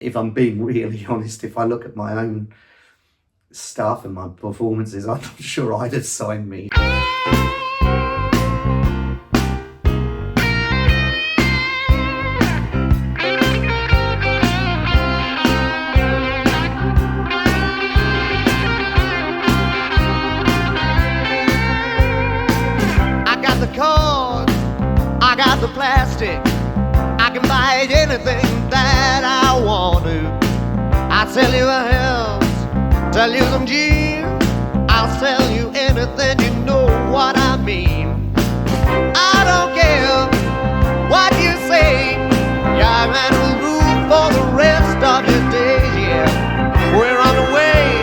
If I'm being really honest, if I look at my own stuff and my performances, I'm not sure I'd have signed me. I got the cards, I got the plastic, I can buy anything that I want to. I'll sell you a house, sell you some gin, I'll sell you anything, you know what I mean. I don't care what you say, you're out of room for the rest of your days, yeah. We're on the way,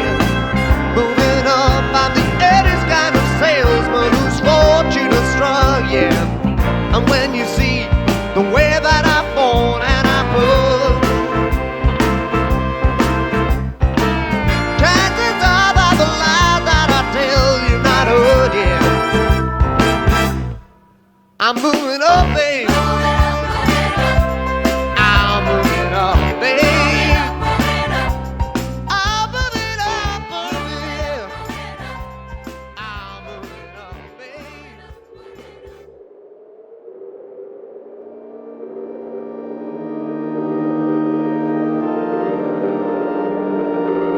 moving up, I'm the Eddie's kind of salesman whose fortune is strong, yeah. And when you see the way that I fall and I pull, chances are that the lies that I tell you not heard, yeah. I'm moving up, babe. I'm moving up, babe. I'm moving up, babe. I'm moving up, babe.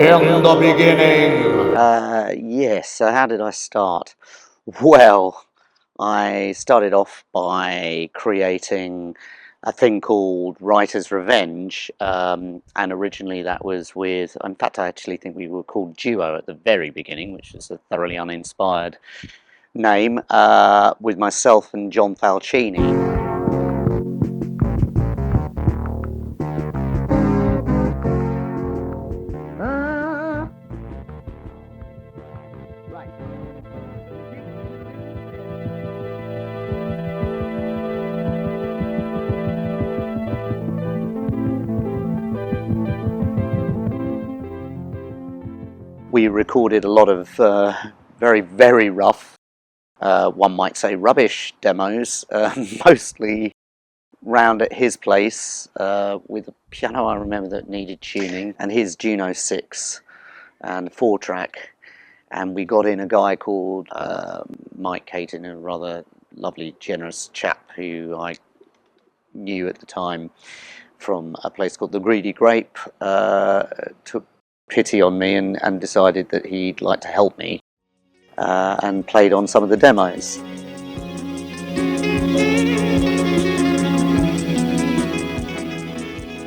In the beginning. Yes, so how did I start? Well, I started off by creating a thing called Writer's Revenge, and originally that was with, in fact, I actually think we were called Duo at the very beginning, which was a thoroughly uninspired name, with myself and John Falcini. We recorded a lot of very, very rough, one might say rubbish demos, mostly round at his place with a piano I remember that needed tuning, and his Juno 6 and 4-track. And we got in a guy called Mike Caton, a rather lovely, generous chap who I knew at the time from a place called The Greedy Grape, took pity on me and decided that he'd like to help me, and played on some of the demos.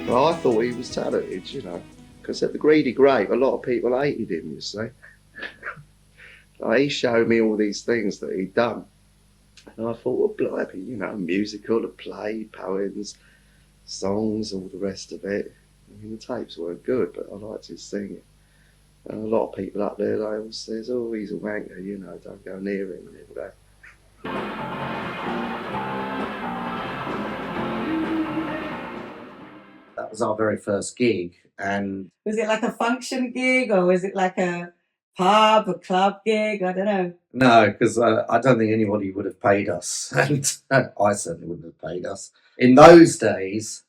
Well, I thought he was talented, you know, because at The Greedy Grape, a lot of people hated him, you see. He showed me all these things that he'd done. And I thought, well, blimey, you know, musical, a play, poems, songs, all the rest of it. I mean, the tapes weren't good, but I liked his singing. And a lot of people up there, they all says, oh, he's a wanker, you know, don't go near him and all that. That was our very first gig, and Was it like a function gig, or was it like a pub, a club gig? I don't know. no, because I don't think anybody would have paid us, and I certainly wouldn't have paid us. In those days,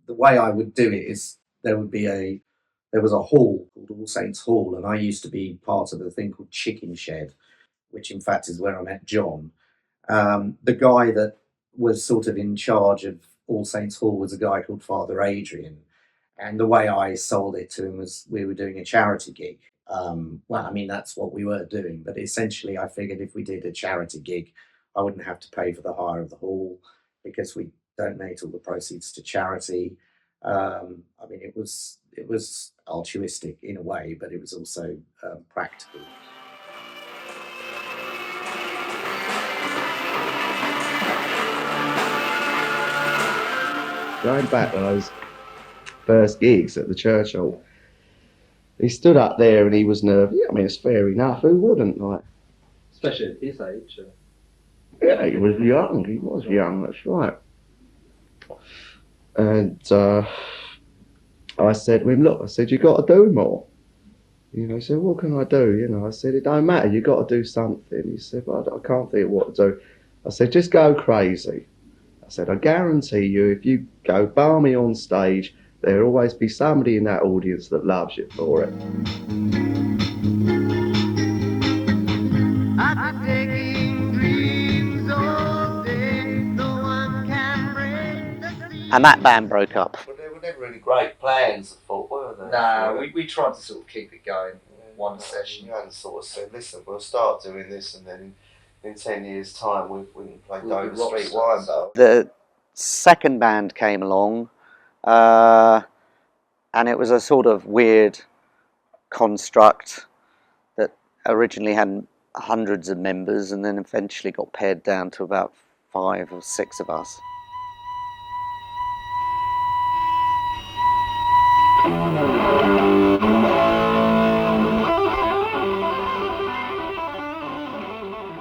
the way I would do it is there was a hall called All Saints Hall, and I used to be part of a thing called Chicken Shed, which in fact is where I met John. The guy that was sort of in charge of All Saints Hall was a guy called Father Adrian, and the way I sold it to him was we were doing a charity gig. Well, I mean, that's what we were doing, but essentially I figured if we did a charity gig, I wouldn't have to pay for the hire of the hall because we donate all the proceeds to charity. I mean, it was altruistic in a way, but it was also practical. Going back to those first gigs at the Church Hall, he stood up there and he was nervous. Yeah, I mean, it's fair enough. Who wouldn't, like? Especially at his age. Yeah, he was young. He was young, that's right. And I said to him, look, I said, you got to do more. You know, he said, what can I do? You know, I said, it don't matter, you got to do something. He said, but I can't think of what to do. I said, just go crazy. I said, I guarantee you, if you go balmy on stage, there'll always be somebody in that audience that loves you for it. I've been taking dreams all day. No one can break the sea. And that band broke up. But there were never really great plans, I thought, were there? No, we tried to sort of keep it going. One Yeah, session. You hadn't sort of said, listen, we'll start doing this, and then in 10 years' time we can play We'll be Dover rock Street stars. Wine Bar. The second band came along, and it was a sort of weird construct that originally had hundreds of members and then eventually got pared down to about 5 or 6 of us.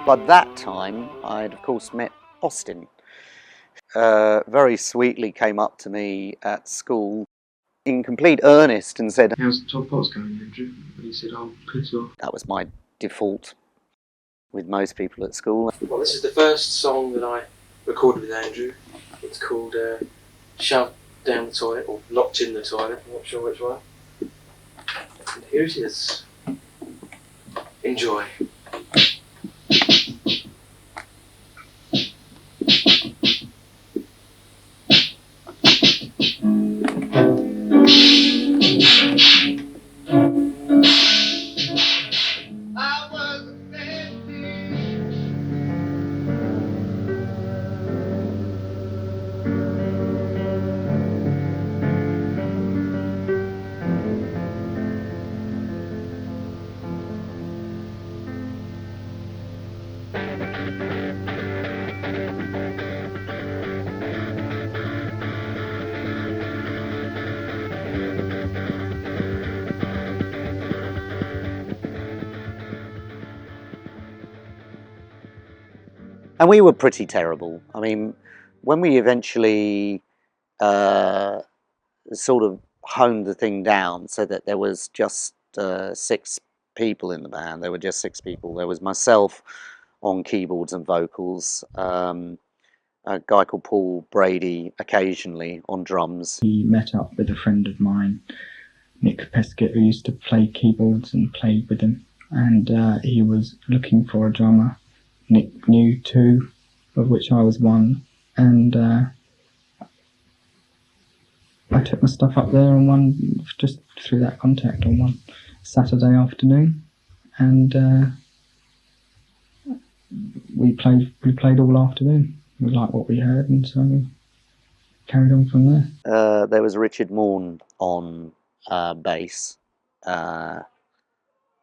By that time, I'd of course met Austin. Very sweetly came up to me at school in complete earnest and said, How's Top Pot's going, Andrew? And he said, oh, piss off. that was my default with most people at school. Well, this is the first song that I recorded with Andrew. It's called Shoved Down the Toilet, or Locked in the Toilet, I'm not sure which one. And here it is. Enjoy. I was empty. And we were pretty terrible. I mean, when we eventually sort of honed the thing down so that there was just 6 people in the band, there were just 6 people. There was myself on keyboards and vocals, a guy called Paul Brady occasionally on drums. He met up with a friend of mine, Nick Peskett, who used to play keyboards and played with him, and he was looking for a drummer. Nick knew 2, of which I was one, and I took my stuff up there on one, just through that contact, on one Saturday afternoon, and we played all afternoon. We liked what we heard, and so we carried on from there. There was Richard Morn on bass and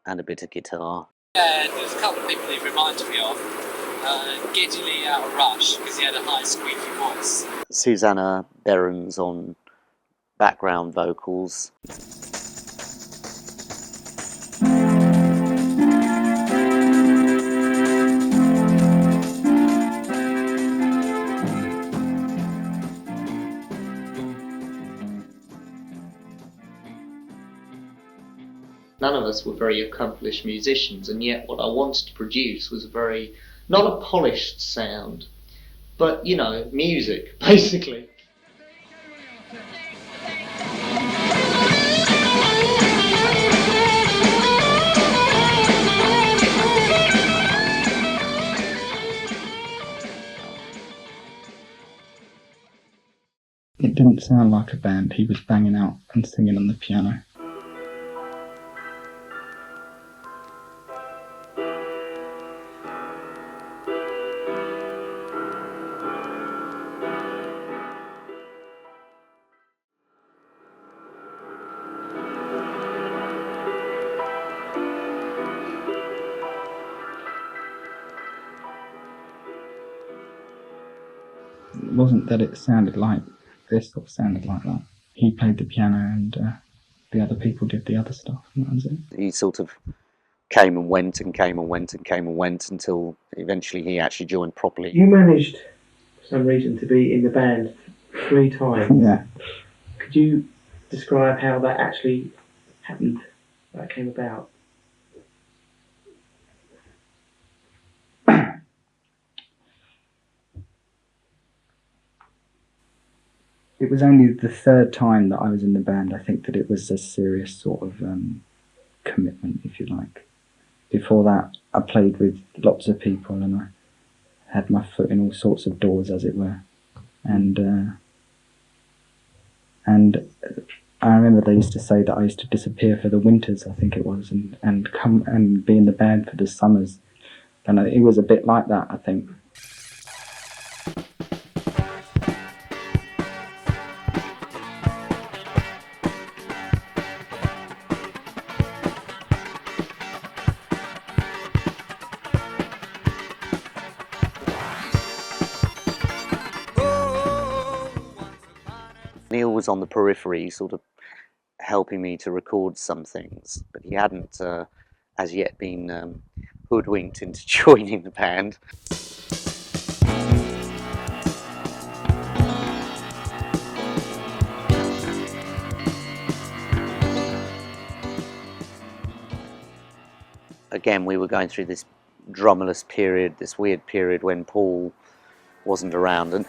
a bit of guitar. There's a couple of people he reminded me of. Geddy Lee out of Rush, because he had a high squeaky voice. Susanna Behrens on background vocals. None of us were very accomplished musicians, and yet what I wanted to produce was a very, not a polished sound, but, you know, music, basically. It didn't sound like a band. He was banging out and singing on the piano. It wasn't that it sounded like this or sounded like that. He played the piano and the other people did the other stuff, and that was it. He sort of came and went and came and went and came and went until eventually he actually joined properly. You managed, for some reason, to be in the band 3 times. Yeah. Could you describe how that actually happened, that came about? it was only the third time that I was in the band, I think, that it was a serious sort of commitment, if you like. Before that, I played with lots of people and I had my foot in all sorts of doors, as it were. And I remember they used to say that I used to disappear for the winters, I think it was, and come and be in the band for the summers. And it was a bit like that, I think. Neil was on the periphery, sort of helping me to record some things, but he hadn't as yet been hoodwinked into joining the band. Again, we were going through this drummerless period, this weird period when Paul wasn't around, and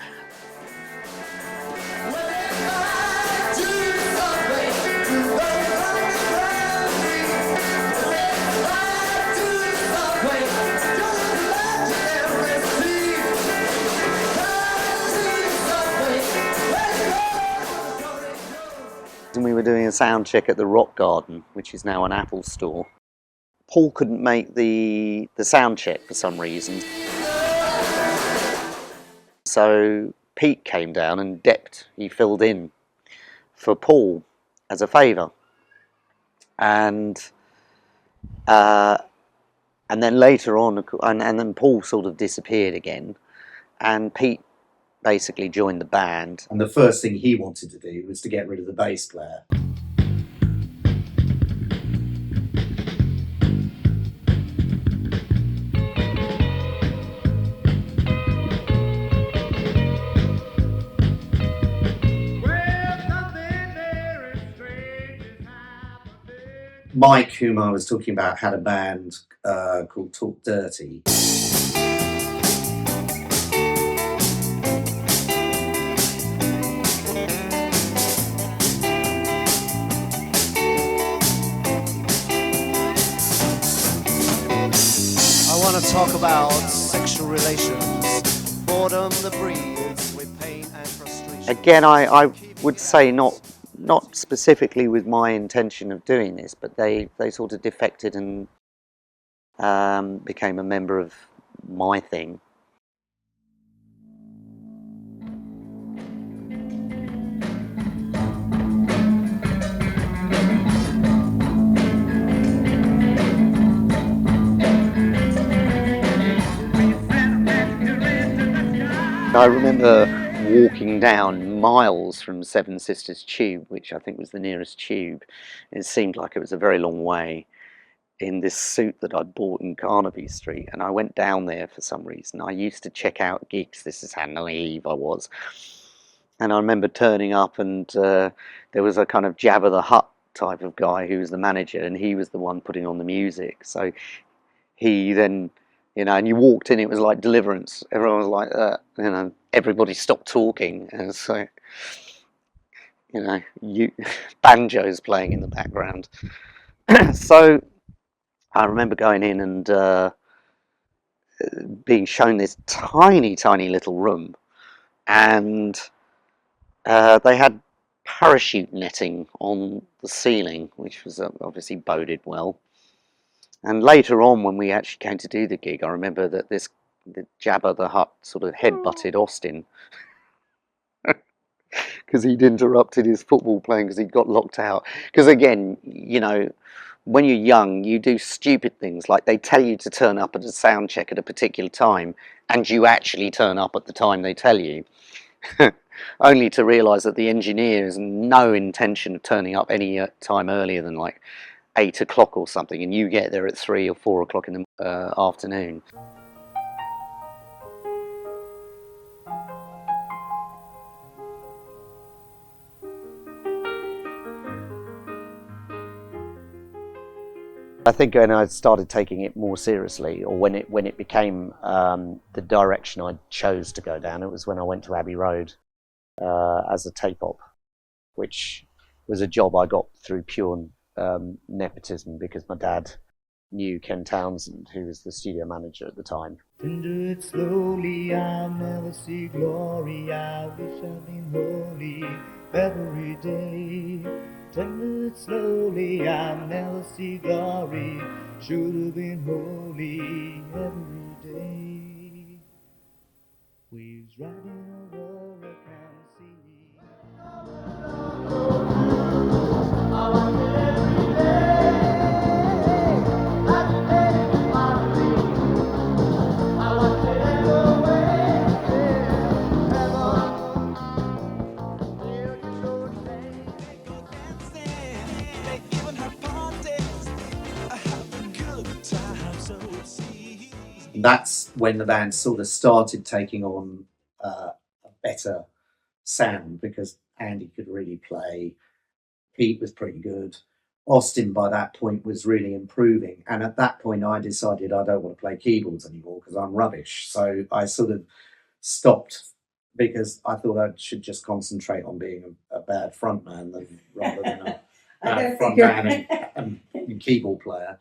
we were doing a sound check at the Rock Garden, which is now an Apple store. Paul couldn't make the sound check for some reason. So Pete came down and he filled in for Paul as a favour. And then later on, and then Paul sort of disappeared again, and Pete basically joined the band. And the first thing he wanted to do was to get rid of the bass player. Mike, whom I was talking about, had a band called Talk Dirty. I want to talk about sexual relations, boredom that breeds with pain and frustration. Again, I would say not specifically with my intention of doing this, but they sort of defected and became a member of my thing. I remember walking down miles from Seven Sisters Tube, which I think was the nearest tube. It seemed like it was a very long way, in this suit that I'd bought in Carnaby Street, and I went down there for some reason. I used to check out gigs. This is how naive I was. And I remember turning up, and there was a kind of Jabba the Hutt type of guy who was the manager, and he was the one putting on the music. So he then, you know, and you walked in, it was like Deliverance. Everyone was like that, you know, everybody stopped talking, and so, you know, banjos playing in the background. So I remember going in and being shown this tiny, tiny little room, and they had parachute netting on the ceiling, which was obviously boded well. And later on, when we actually came to do the gig, I remember that the Jabba the Hutt sort of headbutted Austin because he'd interrupted his football playing because he'd got locked out. Because again, you know, when you're young, you do stupid things, like they tell you to turn up at a sound check at a particular time, and you actually turn up at the time they tell you, only to realise that the engineer has no intention of turning up any time earlier than like 8 o'clock or something, and you get there at 3 or 4 o'clock in the afternoon. I think when I started taking it more seriously, or when it became the direction I chose to go down, it was when I went to Abbey Road. as a tape op, which was a job I got through pure nepotism because my dad knew Ken Townsend, who was the studio manager at the time. Do it slowly, I'll never see glory. I wish I'd been holy every day. Do it slowly, I'll never see glory. Should have been holy every day. Waves riding over a calm sea. I want it every day. That's when the band sort of started taking on a better sound because Andy could really play. Pete was pretty good. Austin by that point was really improving, and at that point I decided I don't want to play keyboards anymore because I'm rubbish. So I sort of stopped because I thought I should just concentrate on being a bad frontman rather than a bad frontman and keyboard player.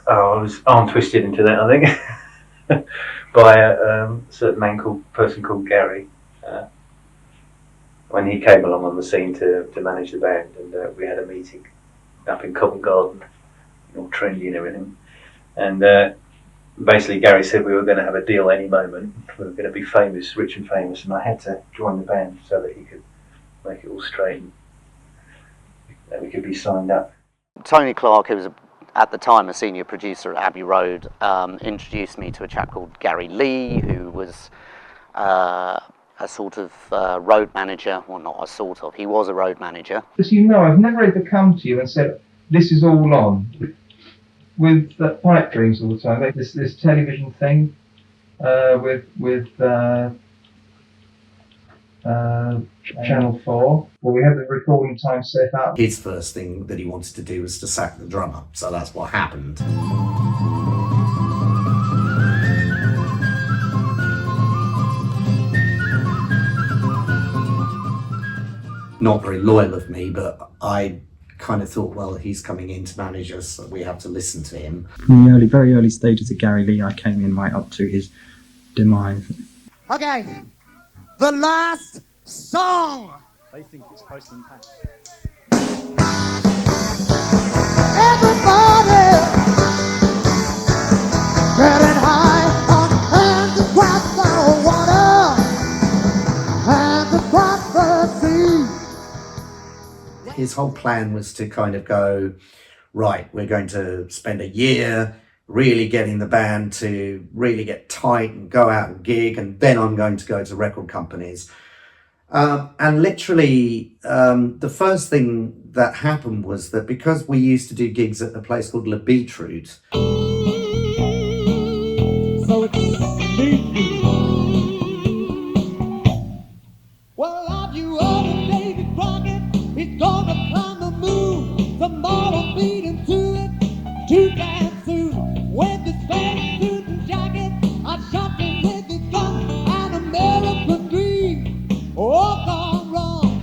Oh, I was arm twisted into that, I think, by a certain person called Gary. When he came along on the scene to manage the band, and we had a meeting up in Covent Garden, all trendy and everything. And basically Gary said we were going to have a deal any moment. We were going to be famous, rich and famous, and I had to join the band so that he could make it all straight and that we could be signed up. Tony Clark, who was at the time a senior producer at Abbey Road, introduced me to a chap called Gary Lee, who was a sort of road manager. Well, not a sort of, he was a road manager. As you know, I've never ever come to you and said, this is all on. With Pipe Dreams all the time, like this television thing with Channel 4, where we had the recording time set up. His first thing that he wanted to do was to sack the drummer, so that's what happened. Not very loyal of me, but I kind of thought, well, he's coming in to manage us, so we have to listen to him. From the very early stages of Gary Lee, I came in right up to his demise. Okay, the last song. They think it's Postman Pat. Everybody getting high on hands across the water, hands across the sea. His whole plan was to kind of go, right, we're going to spend a year really getting the band to really get tight and go out and gig, and then I'm going to go to record companies. And literally, the first thing that happened was that because we used to do gigs at a place called Le Beetroot. So it's well, have you heard of David Crockett? He's gonna climb the moon. Tomorrow beat him to it. Too damn soon. With his fancy suit and jacket, I shot him with his gun. An American dream. Oh, gone wrong.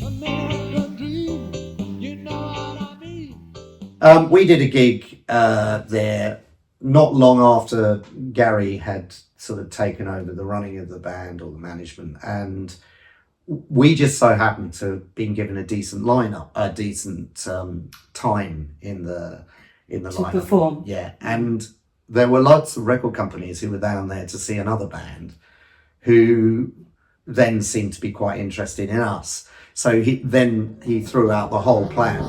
American dream. You know what I mean? We did a gig there not long after Gary had sort of taken over the running of the band or the management, and we just so happened to have been given a decent lineup, a decent time in the lineup. Perform. Yeah, and there were lots of record companies who were down there to see another band, who then seemed to be quite interested in us. So he threw out the whole plan.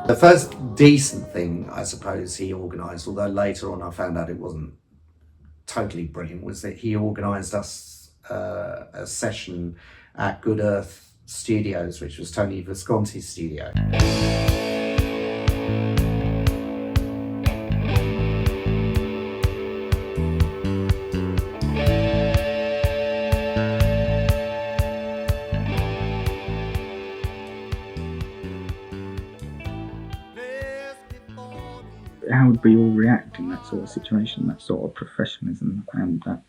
The first decent thing, I suppose, he organised, although later on I found out it wasn't totally brilliant, was that he organised us a session at Good Earth Studios, which was Tony Visconti's studio. how would we all react in that sort of situation, that sort of professionalism and that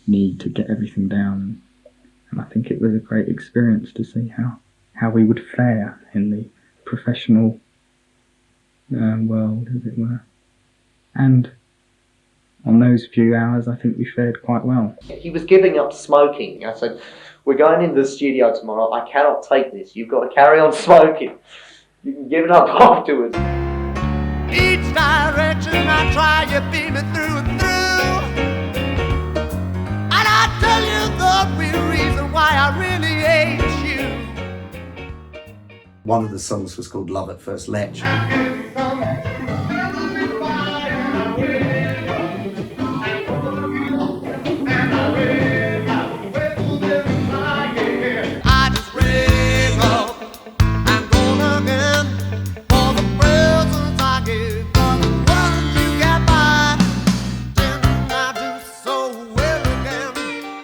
need to get everything down. And I think it was a great experience to see how we would fare in the professional world, as it were. And on those few hours, I think we fared quite well. He was giving up smoking. I said, we're going into the studio tomorrow. I cannot take this. You've got to carry on smoking. You can give it up afterwards. Each direction I try, you beat me through and through. And I tell you the real reason why I really hate you. One of the songs was called Love at First Lecture.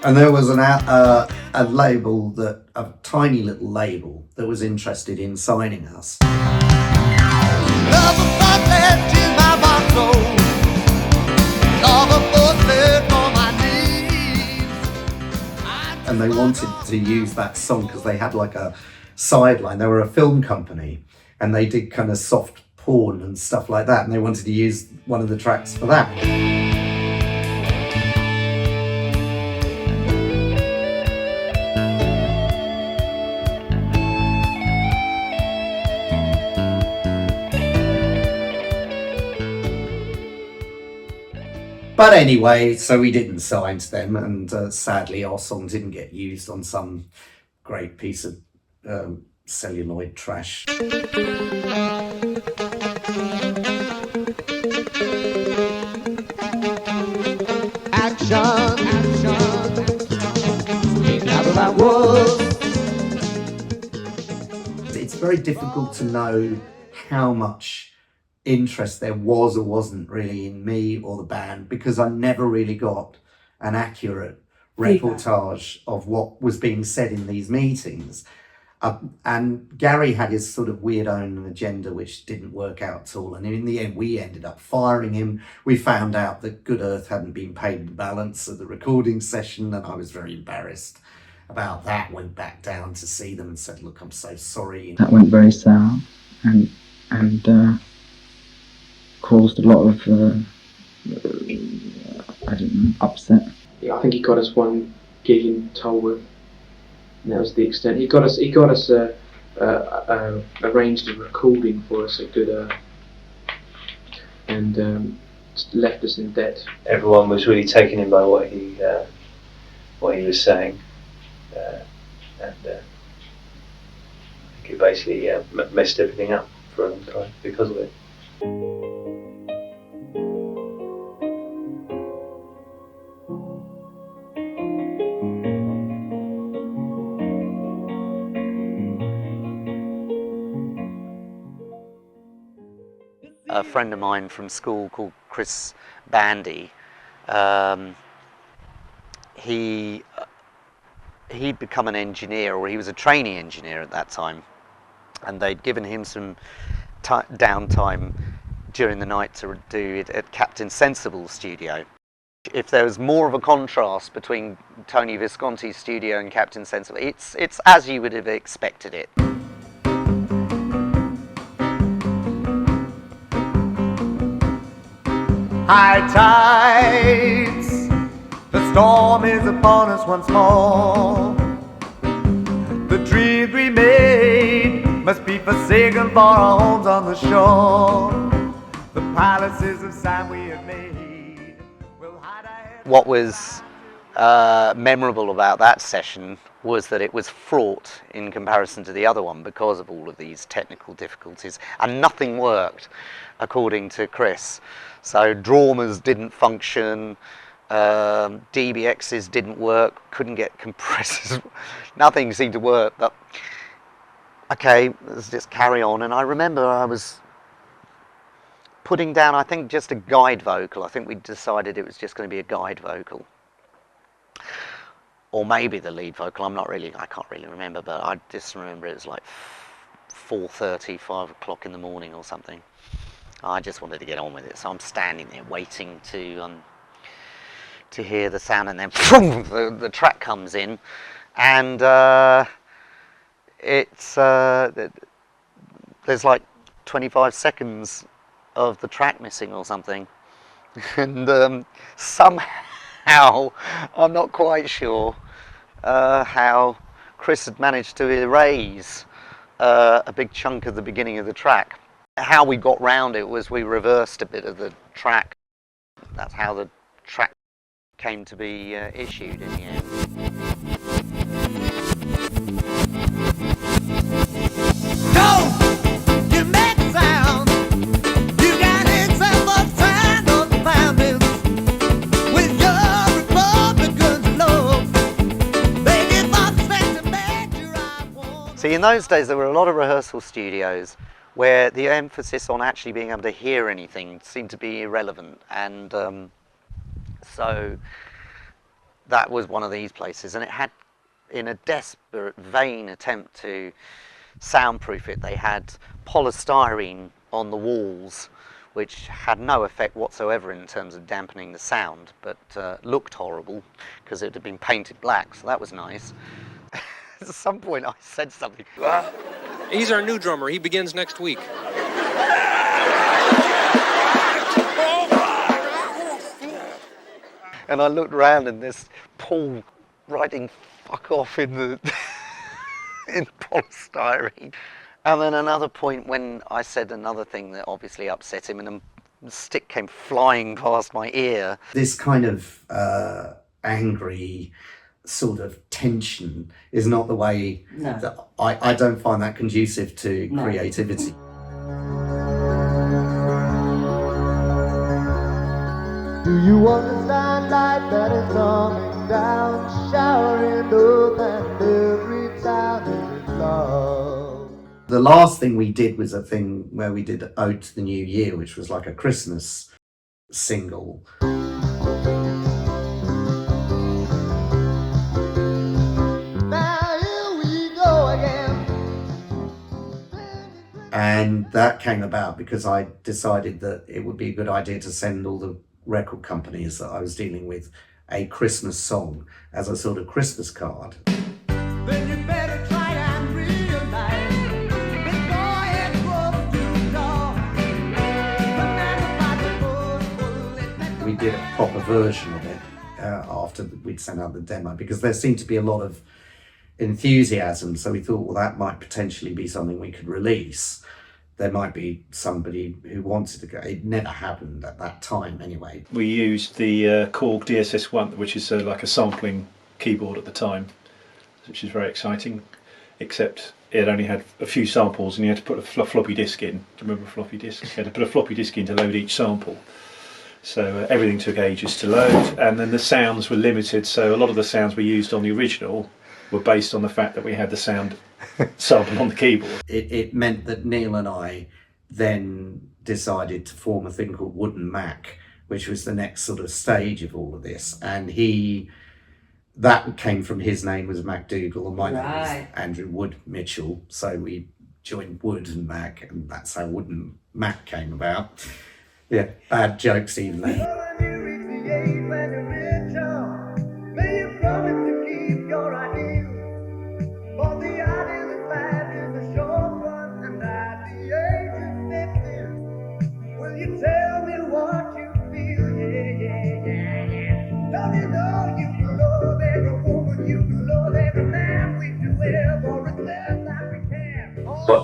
And there was a label, a tiny little label, that was interested in signing us. And they wanted to use that song because they had like a sideline. They were a film company and they did kind of soft porn and stuff like that. And they wanted to use one of the tracks for that. But anyway, so we didn't sign to them, and sadly our song didn't get used on some great piece of celluloid trash. Action, never that was. It's very difficult to know how much interest there was or wasn't really in me or the band, because I never really got an accurate reportage of what was being said in these meetings. And Gary had his sort of weird own agenda which didn't work out at all, and in the end we ended up firing him. We found out that Good Earth hadn't been paid the balance of the recording session, and I was very embarrassed about that. Went back down to see them and said, look, I'm so sorry. That went very sour and caused a lot of upset. Yeah, I think he got us one gig in Tolworth, and that was the extent. He got us arranged a recording for us at Good Earth, and left us in debt. Everyone was really taken in by what he was saying, and I think it basically messed everything up for a long time because of it. A friend of mine from school called Chris Bandy, he'd become an engineer, or he was a trainee engineer at that time, and they'd given him some downtime during the night to do it at Captain Sensible's studio. If there was more of a contrast between Tony Visconti's studio and Captain Sensible, it's as you would have expected it. High tides, the storm is upon us once more. The dreams we made must be forsaken for our homes on the shore. The palaces of sand we have made will hide our heads. What was memorable about that session was that it was fraught in comparison to the other one because of all of these technical difficulties, and nothing worked according to Chris. So drawmers didn't function, DBXs didn't work, couldn't get compressors, nothing seemed to work. But okay, let's just carry on. And I remember I was putting down, I think, just a guide vocal. I think we decided it was just going to be a guide vocal, or maybe the lead vocal. I can't really remember, but I just remember it was like 4:30, 5 o'clock in the morning or something. I just wanted to get on with it, so I'm standing there waiting to hear the sound, and then the track comes in, and there's like 25 seconds of the track missing or something, and somehow, I'm not quite sure how Chris had managed to erase a big chunk of the beginning of the track. How we got round it was we reversed a bit of the track. That's how the track came to be issued in the end. You make a sound. You got example time of the founding with your Republican love. They give up space to make you right. See, in those days there were a lot of rehearsal studios where the emphasis on actually being able to hear anything seemed to be irrelevant, and so that was one of these places, and it had, in a desperate, vain attempt to soundproof it, they had polystyrene on the walls, which had no effect whatsoever in terms of dampening the sound, but looked horrible because it had been painted black, so that was nice. At some point I said something. He's our new drummer. He begins next week. And I looked around, and there's Paul writing "fuck off" in the in polystyrene. And then another point when I said another thing that obviously upset him, and a stick came flying past my ear. This kind of angry sort of tension is not the way that I don't find that conducive to creativity. Do you understand light that is coming down, showering up and every town is love? The last thing we did was a thing where we did Ode to the New Year, which was like a Christmas single. And that came about because I decided that it would be a good idea to send all the record companies that I was dealing with a Christmas song as a sort of Christmas card. Then you better try and realize before it grows too dark. We did a proper version of it after we'd sent out the demo, because there seemed to be a lot of enthusiasm, so we thought, well, that might potentially be something we could release. There might be somebody who wanted to go. It never happened at that time anyway. We used the Korg DSS-1, which is like a sampling keyboard at the time, which is very exciting, except it only had a few samples and you had to put a floppy disk in. Do you remember a floppy disk? You had to put a floppy disk in to load each sample. So everything took ages to load, and then the sounds were limited, so a lot of the sounds we used on the original were based on the fact that we had the sound sample on the keyboard. It meant that Neil and I then decided to form a thing called Wooden Mac, which was the next sort of stage of all of this. And that came from his name was MacDougall, and my name was Andrew Wood Mitchell. So we joined Wood and Mac, and that's how Wooden Mac came about. Yeah, bad jokes even then.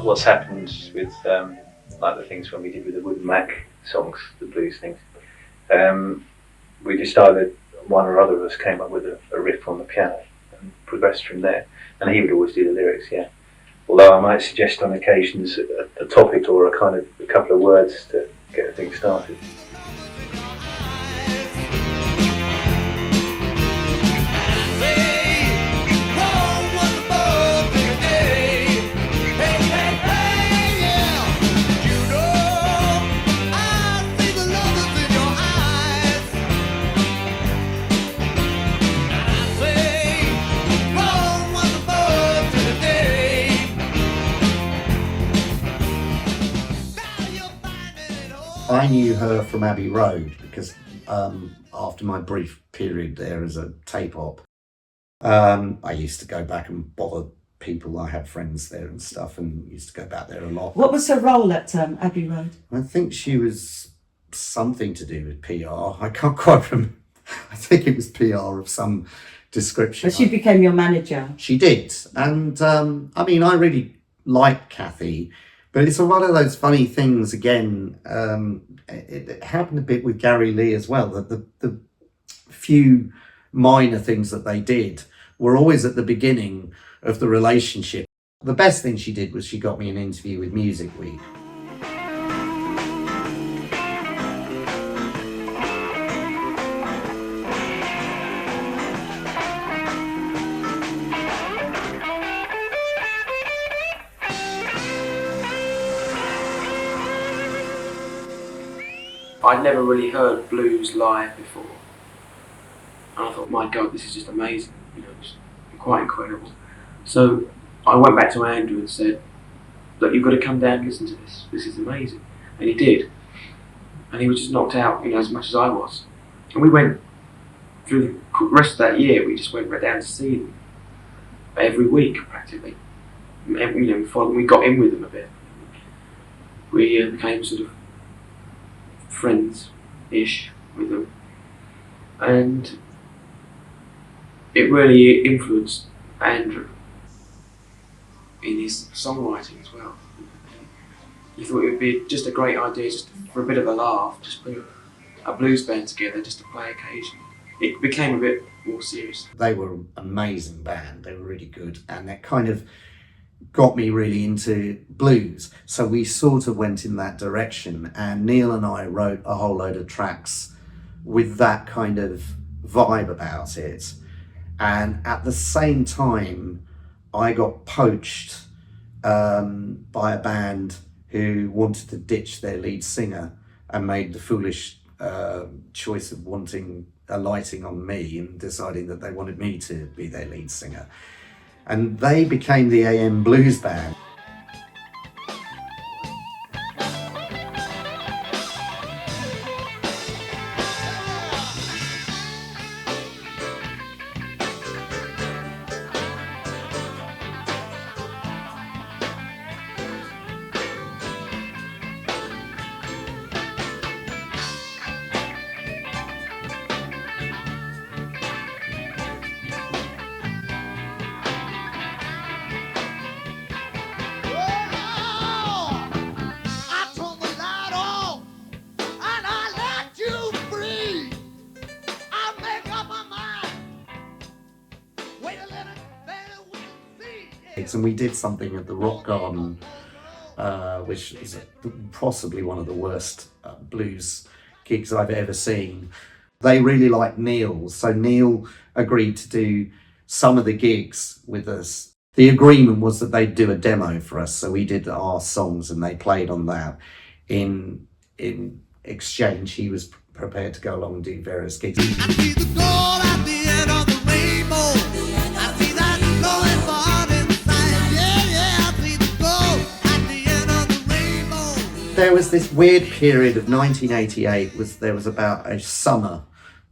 What's happened with like the things when we did with the Wooden Mac songs, the blues things, we decided one or other of us came up with a riff on the piano and progressed from there, and he would always do the lyrics, yeah. Although I might suggest on occasions a topic or a couple of words to get things started. I knew her from Abbey Road because after my brief period there as a tape op, I used to go back and bother people. I had friends there and stuff, and used to go back there a lot. What was her role at Abbey Road? I think she was something to do with PR. I can't quite remember. I think it was PR of some description. But she became your manager. She did. And I mean, I really like Kathy, but it's one of those funny things again. It happened a bit with Gary Lee as well, that the few minor things that they did were always at the beginning of the relationship. The best thing she did was she got me an interview with Music Week. I'd never really heard blues live before, and I thought, my God, this is just amazing, you know, it's quite incredible. So I went back to Andrew and said, look, you've got to come down and listen to this, this is amazing. And he did, and he was just knocked out, you know, as much as I was. And we went through the rest of that year, we just went right down to see them every week practically. And, you know, we got in with them a bit. We became sort of friends-ish with them, and it really influenced Andrew in his songwriting as well. He thought it would be just a great idea, just for a bit of a laugh, just put a blues band together just to play occasionally. It became a bit more serious. They were an amazing band, they were really good, and that kind of got me really into blues. So we sort of went in that direction, and Neil and I wrote a whole load of tracks with that kind of vibe about it. And at the same time, I got poached by a band who wanted to ditch their lead singer and made the foolish choice of wanting a lighting on me and deciding that they wanted me to be their lead singer. And they became the AM Blues Band. And we did something at the Rock Garden, which is possibly one of the worst blues gigs I've ever seen. They really liked Neil, so Neil agreed to do some of the gigs with us. The agreement was that they'd do a demo for us, so we did our songs and they played on that. In exchange, he was prepared to go along and do various gigs. There was this weird period of 1988. There was about a summer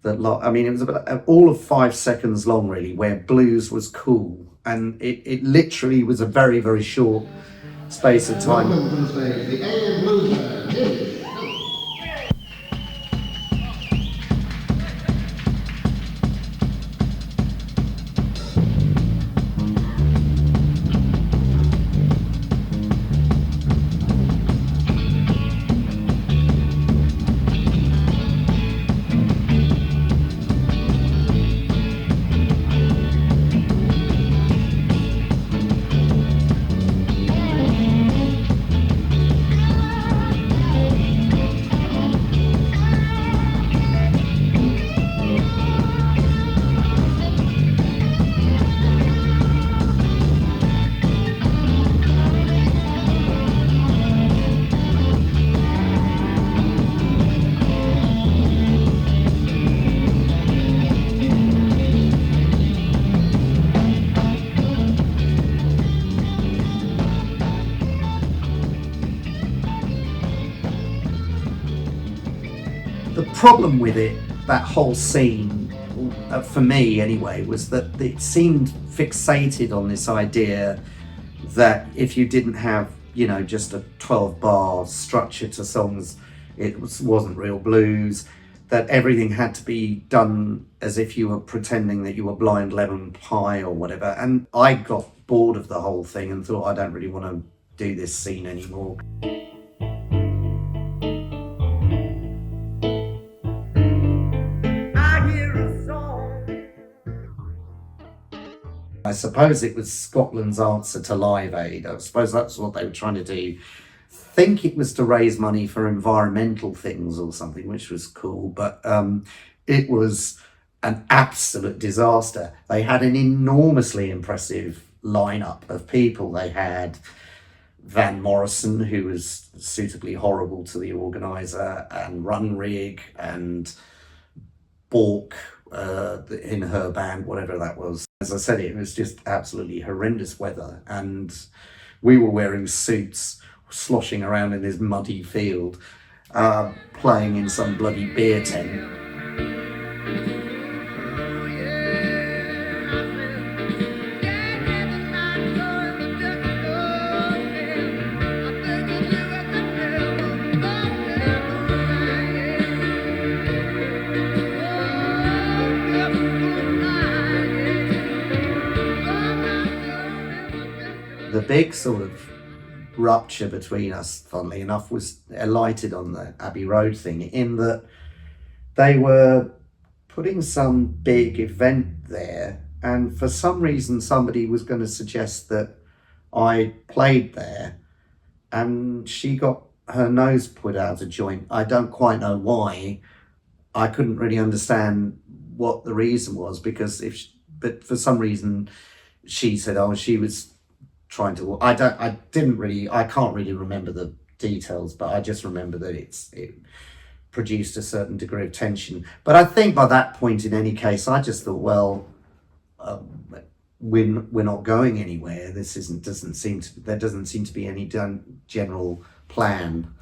that, I mean, it was about all of 5 seconds long, really, where blues was cool, and it literally was a very, very short space of time. The AM Blues Band. problem with it, that whole scene, for me anyway, was that it seemed fixated on this idea that if you didn't have, you know, just a 12-bar structure to songs, it wasn't real blues, that everything had to be done as if you were pretending that you were Blind Lemon Pie or whatever. And I got bored of the whole thing and thought, I don't really want to do this scene anymore. I suppose it was Scotland's answer to Live Aid. I suppose that's what they were trying to do. I think it was to raise money for environmental things or something, which was cool, but it was an absolute disaster. They had an enormously impressive lineup of people. They had Van Morrison, who was suitably horrible to the organiser, and Runrig, and Bork in her band, whatever that was. As I said, it was just absolutely horrendous weather, and we were wearing suits, sloshing around in this muddy field, playing in some bloody beer tent. The big sort of rupture between us, funnily enough, was alighted on the Abbey Road thing, in that they were putting some big event there, and for some reason somebody was going to suggest that I played there, and she got her nose put out of joint. I don't quite know why. I couldn't really understand what the reason was, because but for some reason she said, oh, she was trying to, I can't really remember the details, but I just remember that it produced a certain degree of tension. But I think by that point, in any case, I just thought, well, we're not going anywhere. There doesn't seem to be any general plan.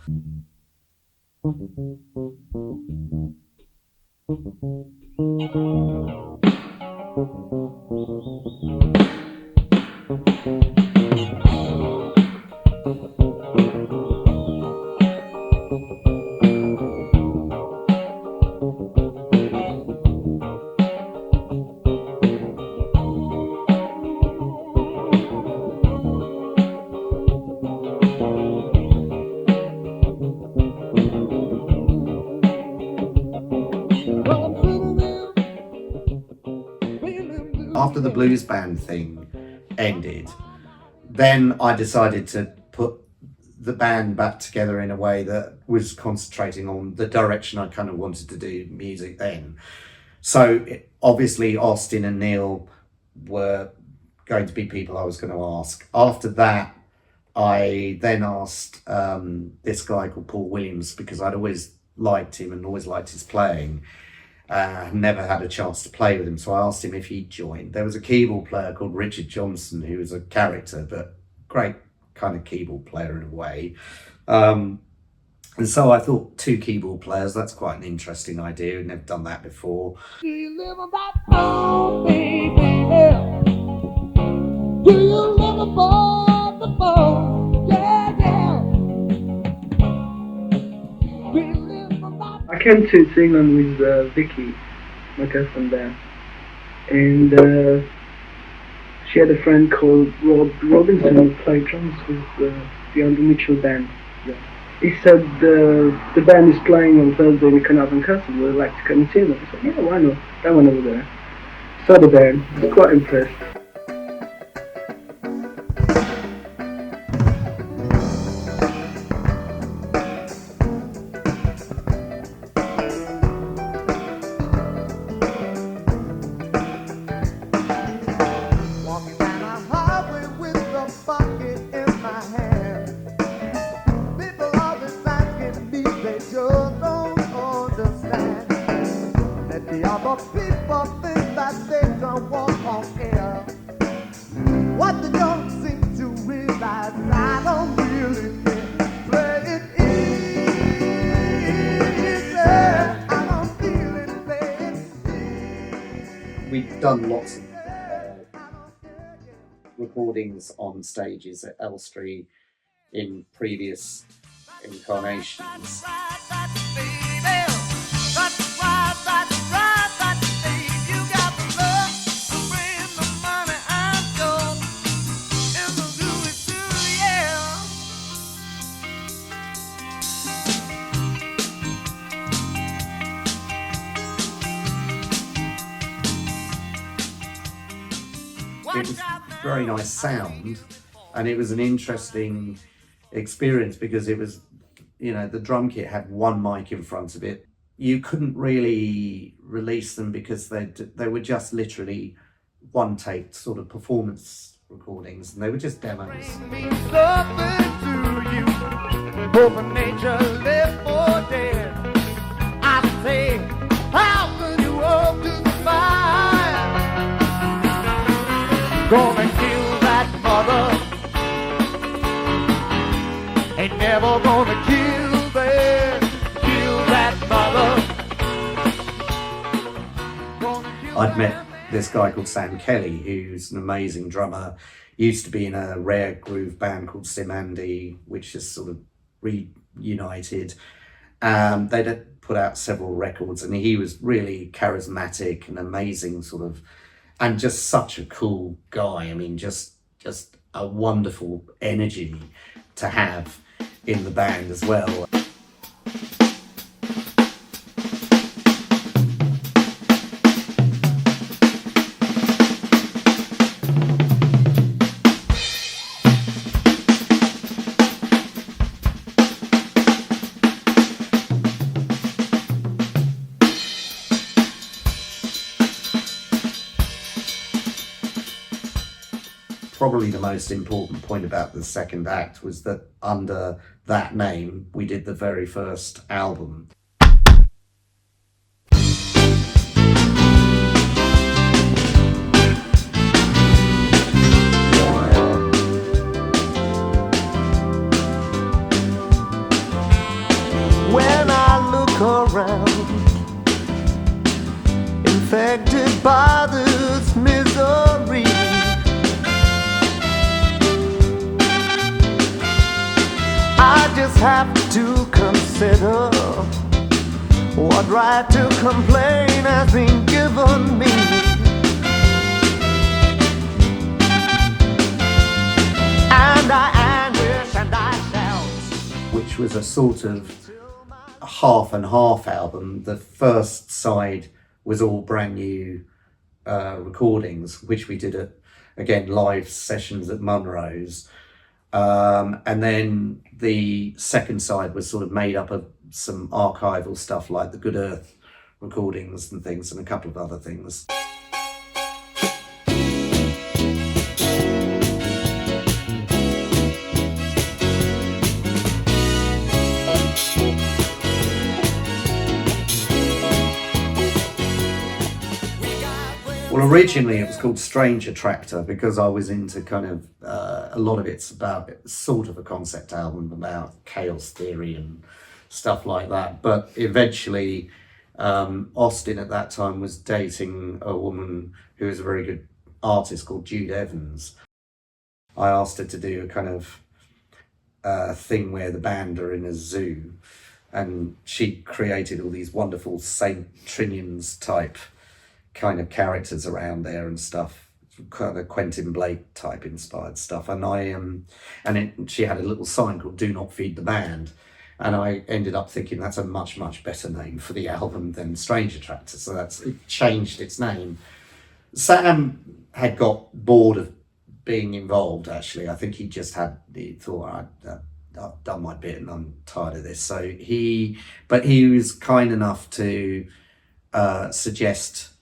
After the blues band thing ended, then I decided to put the band back together in a way that was concentrating on the direction I kind of wanted to do music then. So obviously Austin and Neil were going to be people I was going to ask. After that, I then asked this guy called Paul Williams, because I'd always liked him and always liked his playing. Never had a chance to play with him, so I asked him if he'd join. There was a keyboard player called Richard Johnson, who was a character, but great kind of keyboard player in a way. And so I thought 2 keyboard players, that's quite an interesting idea. I'd never done that before. Do you live about phone, baby? Do you live above the phone? Yeah, yeah. Do you live about... I came to England with Vicky, my girlfriend there, and she had a friend called Rob Robinson who played drums with the Andrew Mitchell band. Yeah. He said the band is playing on Thursday in the Carnarvon Castle, would like to come and see them. I said, yeah, why not? I went over there, saw the band, was quite impressed. What they don't seem to realize, I don't really care. Play it easy, I don't we've done lots of recordings on stages at Elstree in previous incarnations. It was very nice sound, and it was an interesting experience because it was, you know, the drum kit had one mic in front of it. You couldn't really release them because they were just literally one take sort of performance recordings, and they were just demos. Open nature left for dead. I say, how could you walk to the fire? Gonna kill that mother. Ain't never gonna kill that mother. I'd met this guy called Sam Kelly, who's an amazing drummer. Used to be in a rare groove band called Simandi, which is sort of reunited. They'd put out several records, and he was really charismatic and amazing, sort of, and just such a cool guy. I mean, just a wonderful energy to have in the band as well. Probably the most important point about the second act was that under that name, we did the very first album. When I look around, infected by this misery, I just have to consider what right to complain has been given me. And I anguish and I shout. Which was a sort of half and half album. The first side was all brand new recordings, which we did at, again, live sessions at Munro's. And then the second side was sort of made up of some archival stuff like the Good Earth recordings and things, and a couple of other things. Well, originally it was called Strange Attractor because I was into kind of, a lot of it's about sort of a concept album about chaos theory and stuff like that. But eventually, Austin at that time was dating a woman who was a very good artist called Jude Evans. I asked her to do a kind of thing where the band are in a zoo, and she created all these wonderful Saint Trinian's type kind of characters around there and stuff, kind of Quentin Blake type inspired stuff. And she had a little sign called "Do Not Feed the Band," and I ended up thinking that's a much better name for the album than Strange Attractor, so it changed its name. Sam had got bored of being involved, actually. I think he thought I've done my bit and I'm tired of this. But he was kind enough to suggest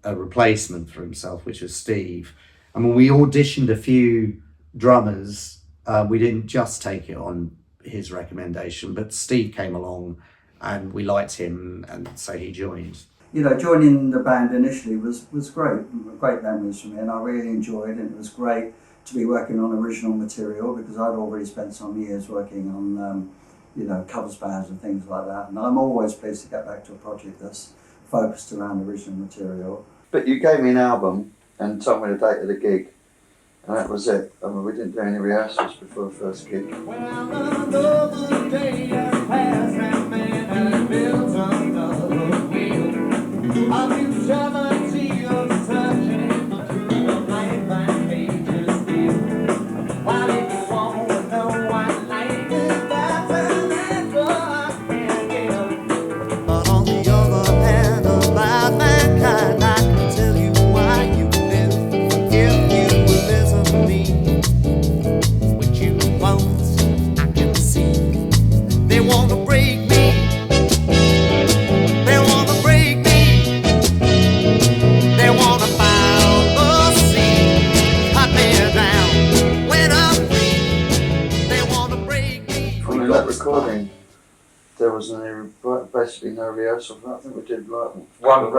a replacement for himself, which was Steve. And when we auditioned a few drummers, we didn't just take it on his recommendation, but Steve came along and we liked him, and so he joined. You know, joining the band initially was great memories for me, and I really enjoyed it. It was great to be working on original material because I'd already spent some years working on covers bands and things like that, and I'm always pleased to get back to a project that's focused around original material. But you gave me an album and told me the date of the gig, and that was it. I mean, we didn't do any rehearsals before the first gig. Recording, there was basically no rehearsal. I think we did like One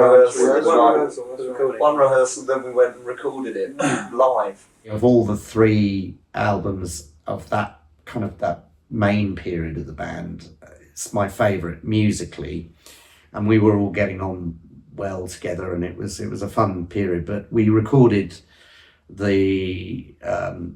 rehearsal, then we went and recorded it live. Of all the 3 albums of that main period of the band, it's my favourite musically, and we were all getting on well together, and it was a fun period. But we recorded the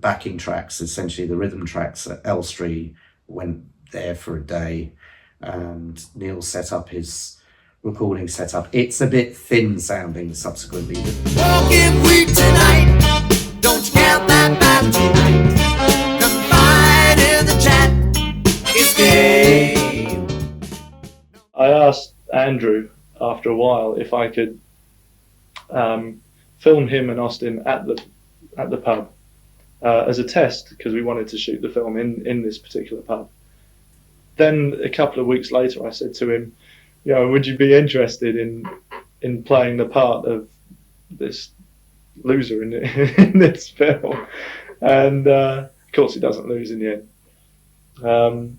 backing tracks, essentially the rhythm tracks, at Elstree. Went there for a day, and Neil set up his recording setup. It's a bit thin sounding subsequently. Walking week tonight, don't you count that bad tonight. Confide in the chat, it's game. I asked Andrew after a while if I could film him and Austin at the pub as a test, because we wanted to shoot the film in this particular pub. Then a couple of weeks later, I said to him, would you be interested in playing the part of this loser in this film? And of course, he doesn't lose in the end.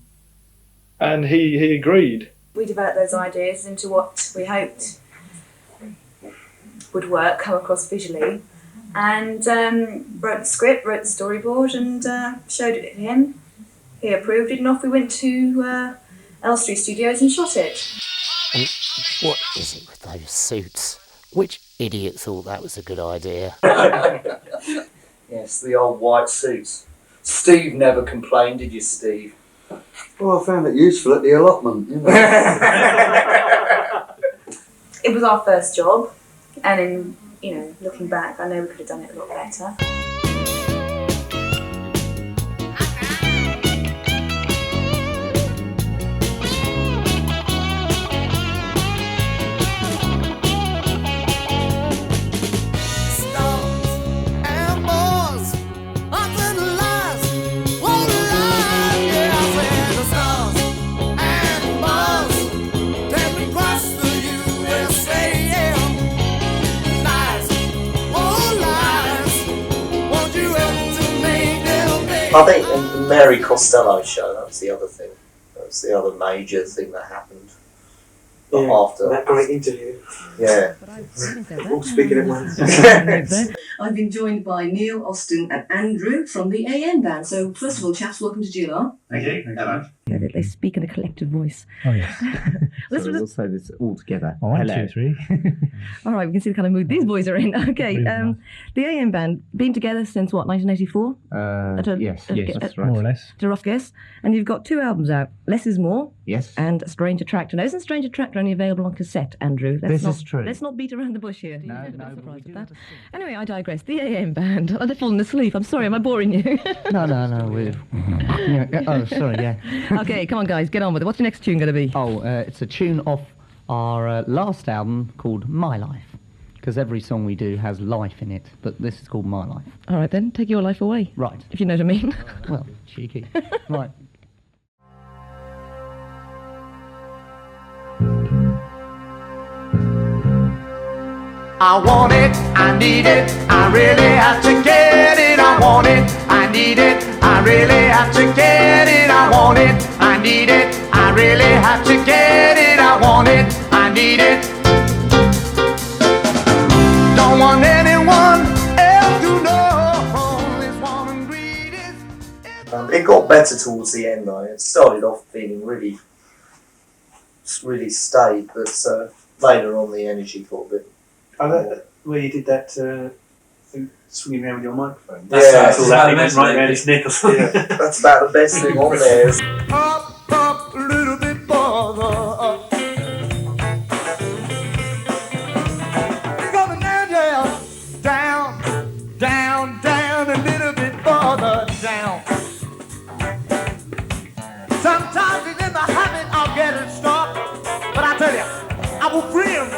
And he agreed. We developed those ideas into what we hoped would work, come across visually, and wrote the script, wrote the storyboard, and showed it to him. He approved it, and off we went to Elstree Studios and shot it. And what is it with those suits? Which idiot thought that was a good idea? Yes, the old white suits. Steve never complained, did you, Steve? Well, I found it useful at the allotment. It was our first job, and in looking back, I know we could have done it a lot better. I think in the Mary Costello show, that was the other thing. That was the other major thing that happened. But after that great interview. Yeah. All speaking at once. I've been joined by Neil, Austin and Andrew from the AN band. So first of all, chaps, welcome to GLR. Thank you. Hello. Yeah, they speak in a collective voice. Oh, yes. We'll say this all together. One, Hello. 2, 3. All right, we can see the kind of mood these boys are in. Okay, the AM band, been together since what, 1984? Yes, that's right. More or less. To a rough guess. And you've got 2 albums out, Less Is More. Yes. And A Strange Attractor. Now, isn't Strange Attractor only available on cassette, Andrew? This is true. Let's not beat around the bush here. No, surprised at that. Anyway, I digress. The AM band. Oh, they've fallen asleep. I'm sorry, am I boring you? No. Oh, sorry, yeah. Okay, come on, guys, get on with it. What's the next tune going to be? Oh, it's a tune off our last album called My Life, because every song we do has life in it, but this is called My Life. All right, then, take your life away. Right. If you know what I mean. Well, cheeky. Right. I want it, I need it, I really have to get it. I want it, I need it, I really have to get it. I want it, I need it, I really have to get it. I want it, I need it. Don't want anyone else to know this one ingredient. It got better towards the end though. It started off feeling really staid, but later on the energy got a bit where you did that thing swinging around with your microphone? That's all that went right around his neck or something. Yeah. That's about the best thing on there. Up a little bit further up. We're coming down, down a little bit further down. Sometimes it's in the habit of getting stuck, but I tell you, I will free him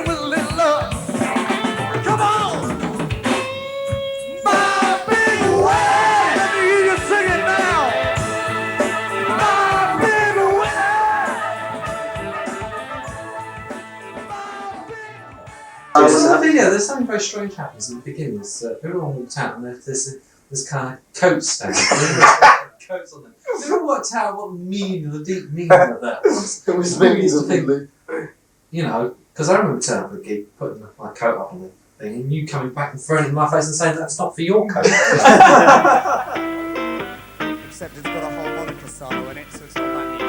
with a little love. Come on, my big way. Let me hear you sing it now. My big There's something very strange happens in the beginning. Everyone walked out and there's this kind of coat stand. Coats on them. Never worked out what the deep meaning of that was. It was I really used to think, lovely. you know, because I remember turning up at a gig, putting my coat up on the thing, and you coming back and throwing it in my face and saying that's not for your coat. Except it's got a harmonica solo in it, so it's not that neat.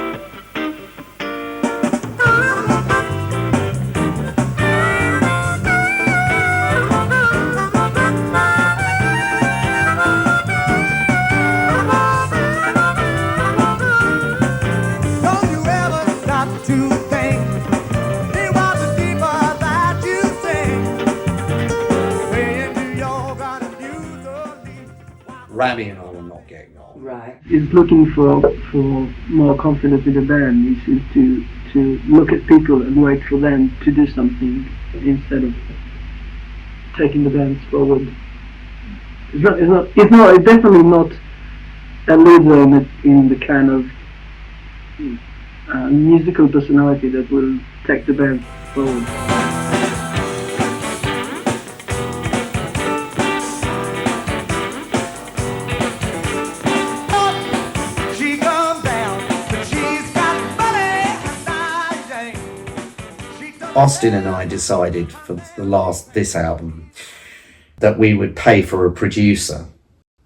Don't you ever stop to think it wasn't deeper that you sing. Way into your garden beautifully. Rami and I were not getting on. Right. He's looking for more confidence in the band. He seems to look at people and wait for them to do something instead of taking the band forward. It's definitely not a leader in the kind of musical personality that will take the band forward. She comes down, but she's got money and I Austin and I decided for this album that we would pay for a producer.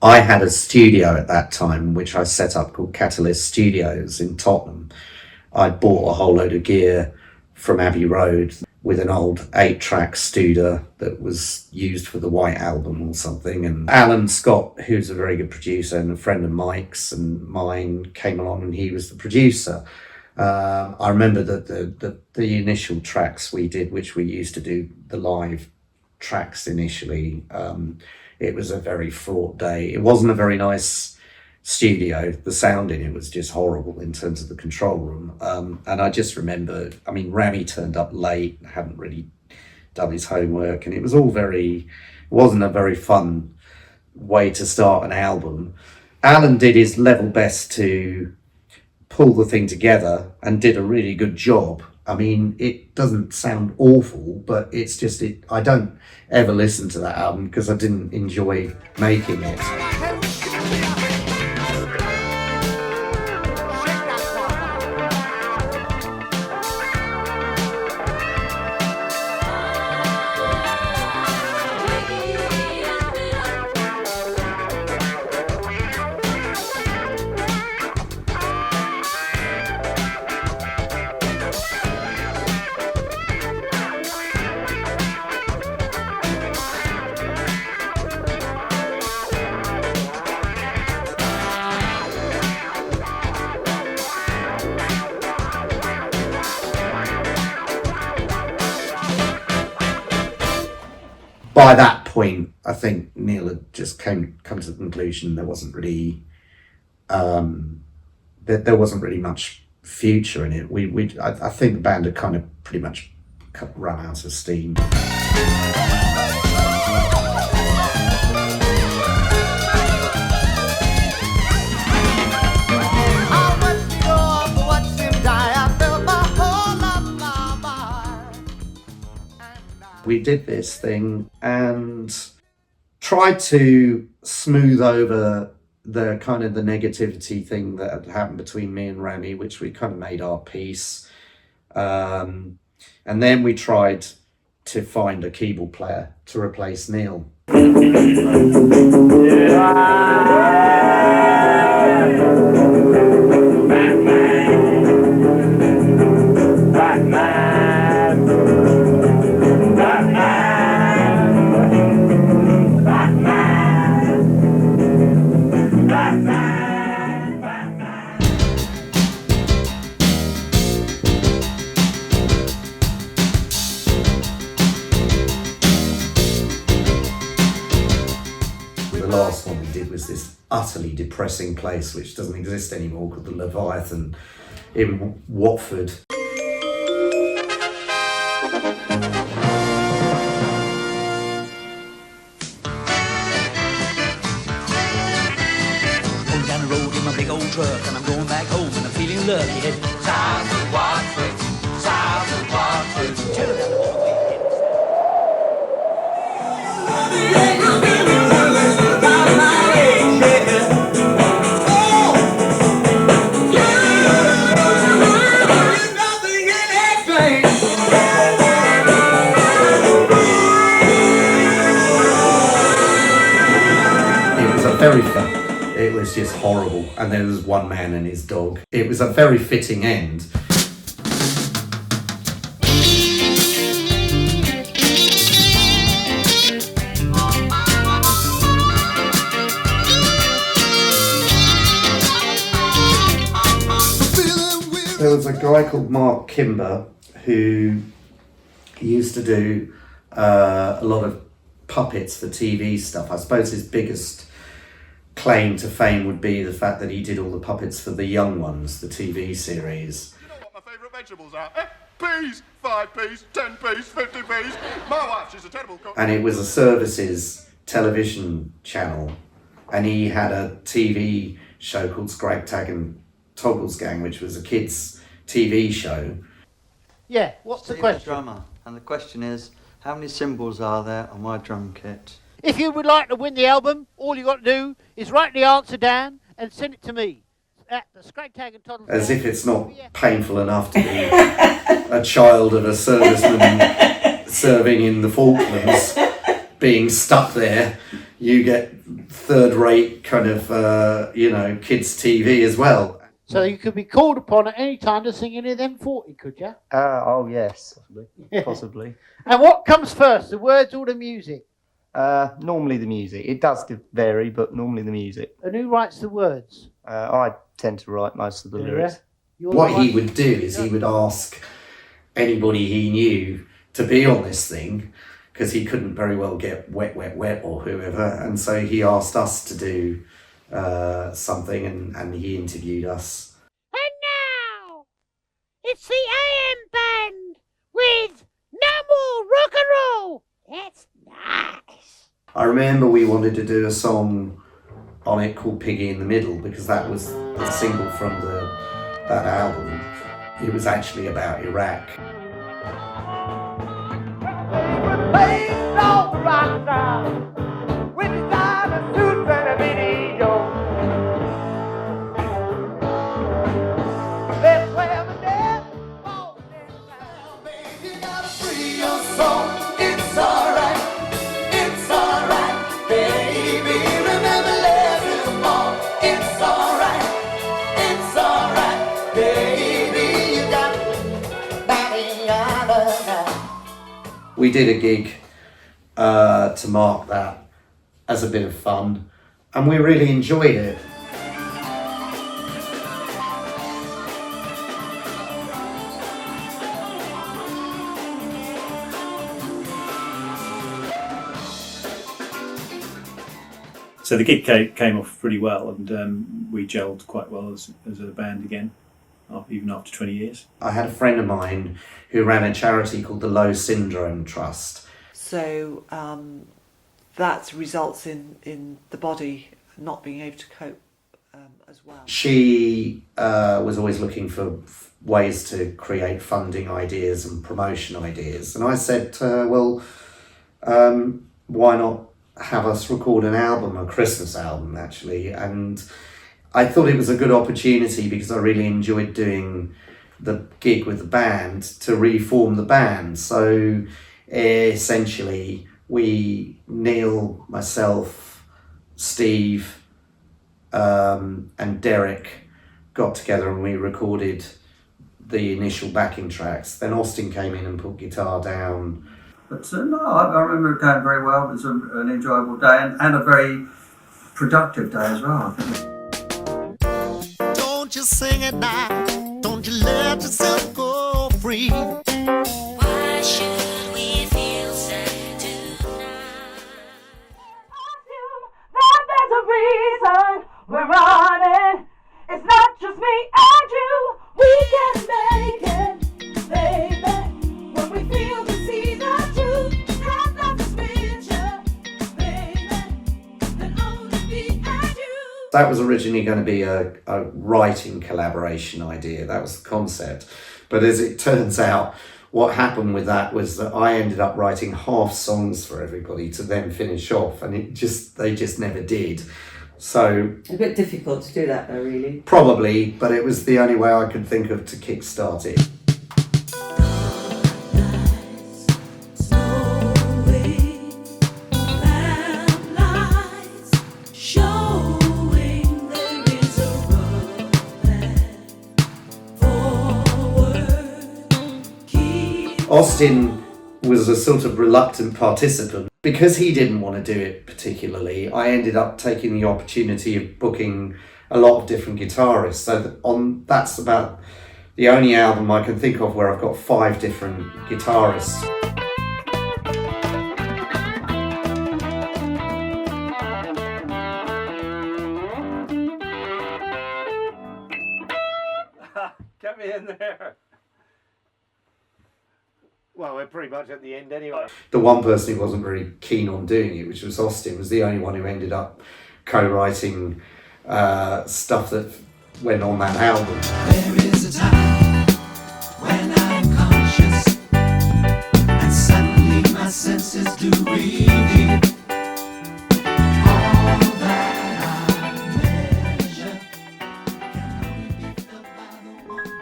I had a studio at that time which I set up called Catalyst Studios in Tottenham. I'd bought a whole load of gear from Abbey Road with an old 8-track Studer that was used for the White Album or something. And Alan Scott, who's a very good producer and a friend of Mike's and mine, came along and he was the producer. I remember that the initial tracks we did, which we used to do the live tracks initially, it was a very fraught day. It wasn't a very nice studio. The sound in it was just horrible in terms of the control room. And I just remember, I mean, Rami turned up late, hadn't really done his homework, and it was all wasn't a very fun way to start an album. Alan did his level best to pull the thing together and did a really good job. I mean, it doesn't sound awful, but it's just, I don't ever listen to that album because I didn't enjoy making it. By that point, I think Neil had just come to the conclusion there wasn't really there wasn't really much future in it. I think the band had kind of pretty much run out of steam. We did this thing and tried to smooth over the kind of the negativity thing that had happened between me and Rami, which we kind of made our peace. And then we tried to find a keyboard player to replace Neil. it was this utterly depressing place which doesn't exist anymore, called the Leviathan in Watford. Going down the road in my big old truck, and I'm going back home, and I'm feeling lucky. Heading south of Watford, south of Watford. Turn around the motorway. Very fun. It was just horrible. And there was one man and his dog. It was a very fitting end. There was a guy called Mark Kimber who used to do a lot of puppets for TV stuff. I suppose his biggest claim to fame would be the fact that he did all the puppets for The Young Ones, the TV series. You know what my favourite vegetables are? Peas, 5p's, 10p's, 50p's. My wife, she's a terrible cook. And it was a services television channel, and he had a TV show called Scragtag and Toggles Gang, which was a kids' TV show. Yeah, what's the question? Drummer, and the question is, how many cymbals are there on my drum kit? If you would like to win the album, all you got to do is write the answer down and send it to me at the Scragtag and Toddles. As if it's not painful enough to be a child of a serviceman serving in the Falklands, being stuck there, you get third-rate kind of, kids' TV as well. So you could be called upon at any time to sing any of them 40, could you? Oh yes, possibly. And what comes first, the words or the music? Normally the music. It does vary, but normally the music. And who writes the words? I tend to write most of the lyrics. What he would do is he would ask anybody he knew to be on this thing, because he couldn't very well get Wet, Wet, Wet or whoever, and so he asked us to do something, and he interviewed us. And now, it's the AM Band with No More Rock and Roll. That's nice. I remember we wanted to do a song on it called Piggy in the Middle, because that was the single from that album. It was actually about Iraq. We did a gig to mark that as a bit of fun, and we really enjoyed it. So the gig came off pretty well, and we gelled quite well as a band again, even after 20 years. I had a friend of mine who ran a charity called the Low Syndrome Trust. So that results in the body not being able to cope as well. She was always looking for ways to create funding ideas and promotion ideas. And I said to her, well, why not have us record an album, a Christmas album actually. And I thought it was a good opportunity because I really enjoyed doing the gig with the band to reform the band. So essentially Neil, myself, Steve and Derek got together and we recorded the initial backing tracks. Then Austin came in and put guitar down. But no, I remember it going very well. It was an enjoyable day and a very productive day as well, I think. Don't you sing it now, don't you let yourself go free. Why should we feel sad tonight? There's a reason. That was originally going to be a writing collaboration idea. That was the concept. But as it turns out, what happened with that was that I ended up writing half songs for everybody to then finish off, and they just never did. So a bit difficult to do that though, really. Probably, but it was the only way I could think of to kickstart it. Austin was a sort of reluctant participant. Because he didn't want to do it particularly, I ended up taking the opportunity of booking a lot of different guitarists. So that's about the only album I can think of where I've got 5 different guitarists. Get me in there. Well, we're pretty much at the end anyway. The one person who wasn't very keen on doing it, which was Austin, was the only one who ended up co-writing stuff that went on that album. There is a time when I'm conscious and suddenly my senses do reveal all that I measure can only be felt by the one who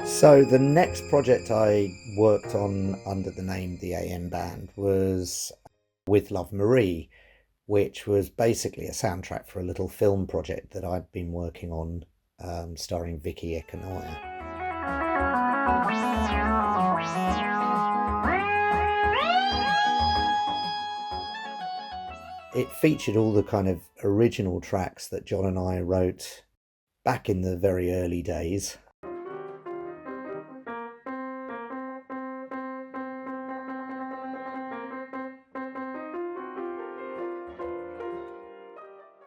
So the next project I worked on under the name The AM Band was With Love Marie, which was basically a soundtrack for a little film project that I'd been working on, starring Vicky Econoya. It featured all the kind of original tracks that John and I wrote back in the very early days.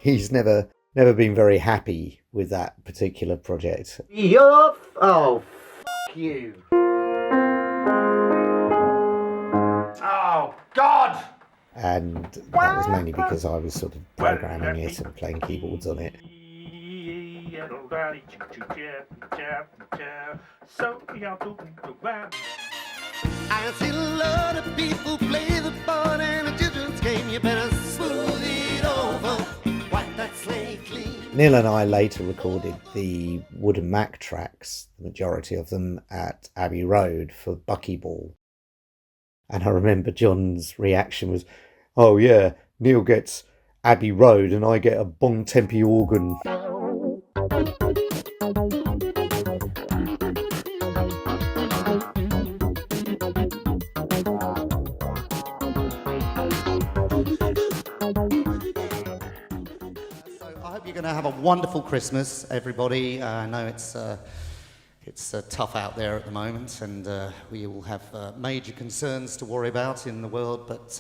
He's never been very happy with that particular project. Oh, f*** you. Oh, God! And that was mainly because I was sort of programming it and playing keyboards on it. I can see a lot of people play the part in a children's game. You better smooth it over. Wipe that slate clean. Neil and I later recorded the Wooden Mac tracks, the majority of them at Abbey Road for Buckyball. And I remember John's reaction was, "Oh yeah, Neil gets Abbey Road and I get a Bon Tempi organ." You're going to have a wonderful Christmas, everybody. I know it's tough out there at the moment, and we all have major concerns to worry about in the world, but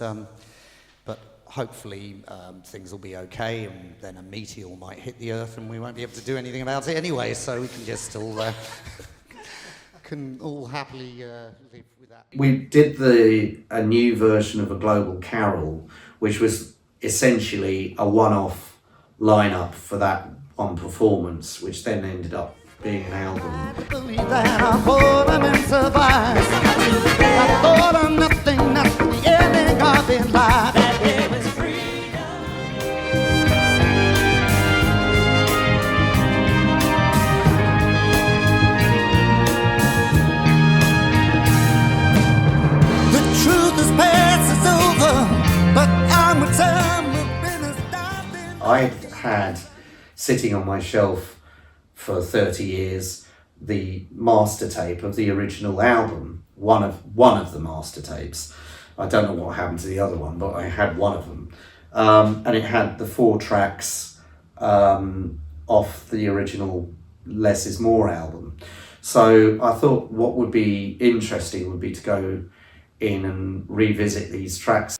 hopefully things will be okay, and then a meteor might hit the Earth and we won't be able to do anything about it anyway, so we can just all can all happily live with that. We did a new version of A Global Carol, which was essentially a one-off lineup for that one performance, which then ended up being an album. I believe that our women survive. I thought of nothing, that's the ending of their life. That there was freedom. The truth is past, it's over, but I'm with time. I had sitting on my shelf for 30 years the master tape of the original album, one of the master tapes. I don't know what happened to the other one, but I had one of them, and it had the 4 tracks off the original Less Is More album. So I thought what would be interesting would be to go in and revisit these tracks.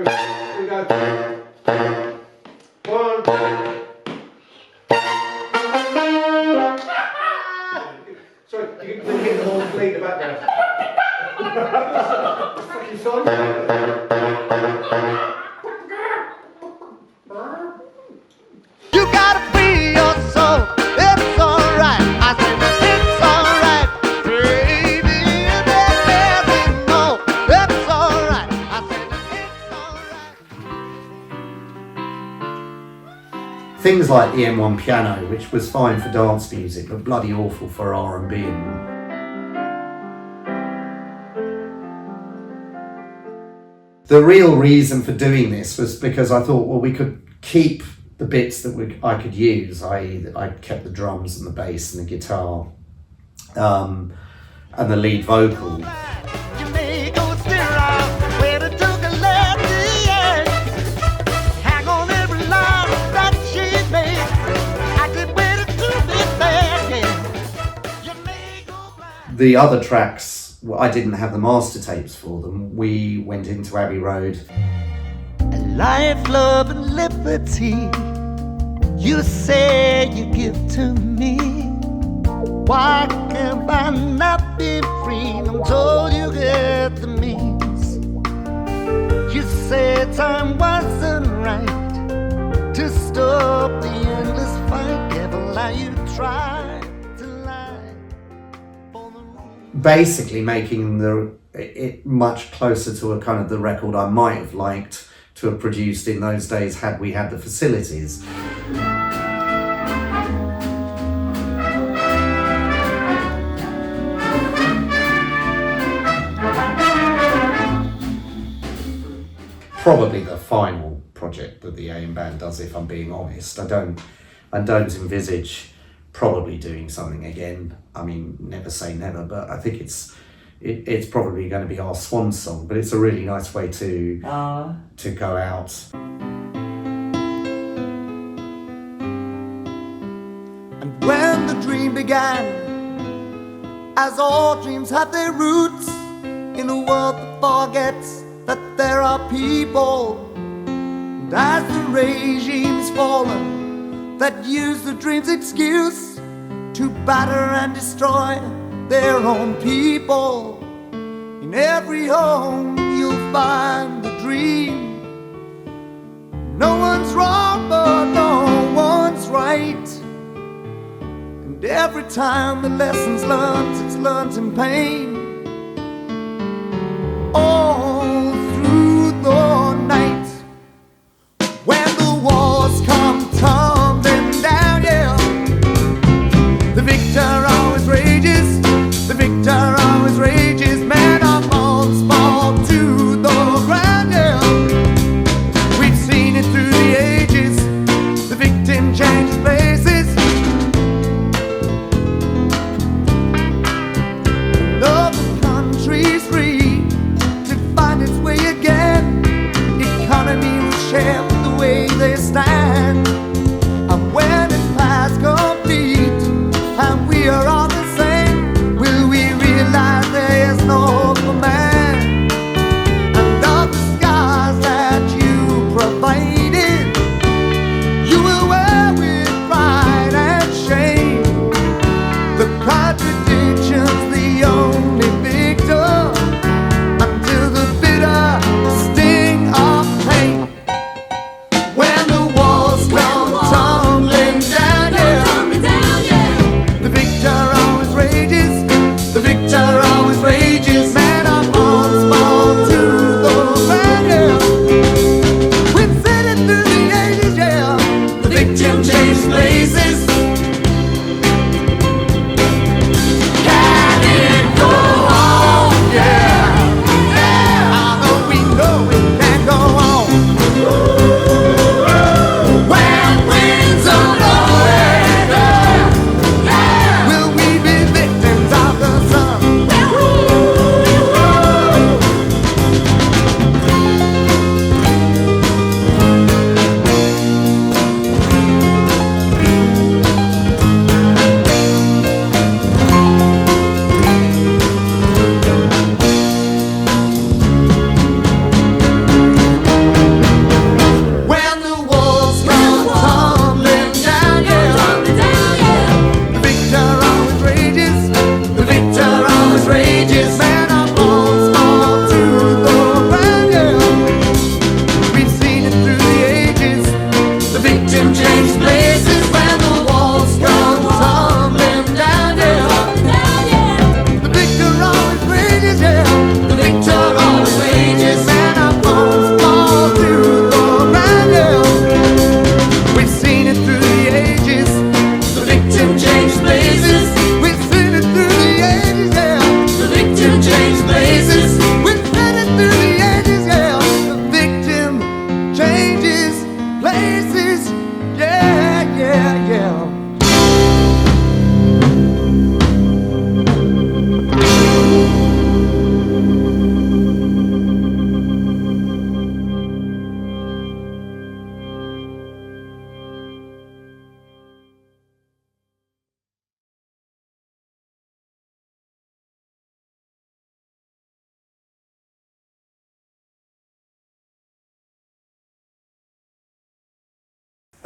Here we go. One. Sorry, you can hit the whole plate in the background. Fucking song. You gotta free your soul. It's alright. I said it's alright, baby. There's no. It's alright. I said it's alright. Things like the M1 piano, which was fine for dance music, but bloody awful for R&B. The real reason for doing this was because I thought, well, we could keep the bits that I could use, i.e. I kept the drums and the bass and the guitar and the lead vocal. You may go steer out where it took a left to the end. Hang on every line that she made. I could wait it to be there. The other tracks, I didn't have the master tapes for them. We went into Abbey Road. Life, love, and liberty, you say you give to me. Why can't I not be free? I'm told you get the means. You say time wasn't right to stop the endless fight. Never lie, you try to lie. Basically making it much closer to a kind of the record I might have liked to have produced in those days had we had the facilities. Probably the final project that the AM Band does, if I'm being honest. I don't envisage probably doing something again. I mean, never say never, but I think it's probably going to be our swan song, but it's a really nice way to go out. And when the dream began, as all dreams have their roots, in a world that forgets that there are people, and as the regime's fallen, that use the dream's excuse to batter and destroy their own people. In every home you'll find the dream. No one's wrong, but no one's right. And every time the lesson's learned, it's learned in pain. All through the night, when the walls come tumbling down, yeah, the victor always rages, the victor always rages. Men are bones fall to the ground, yeah. We've seen it through the ages, the victim changes places. Love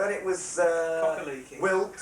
Then it was Cock-a-leaking. Wilt.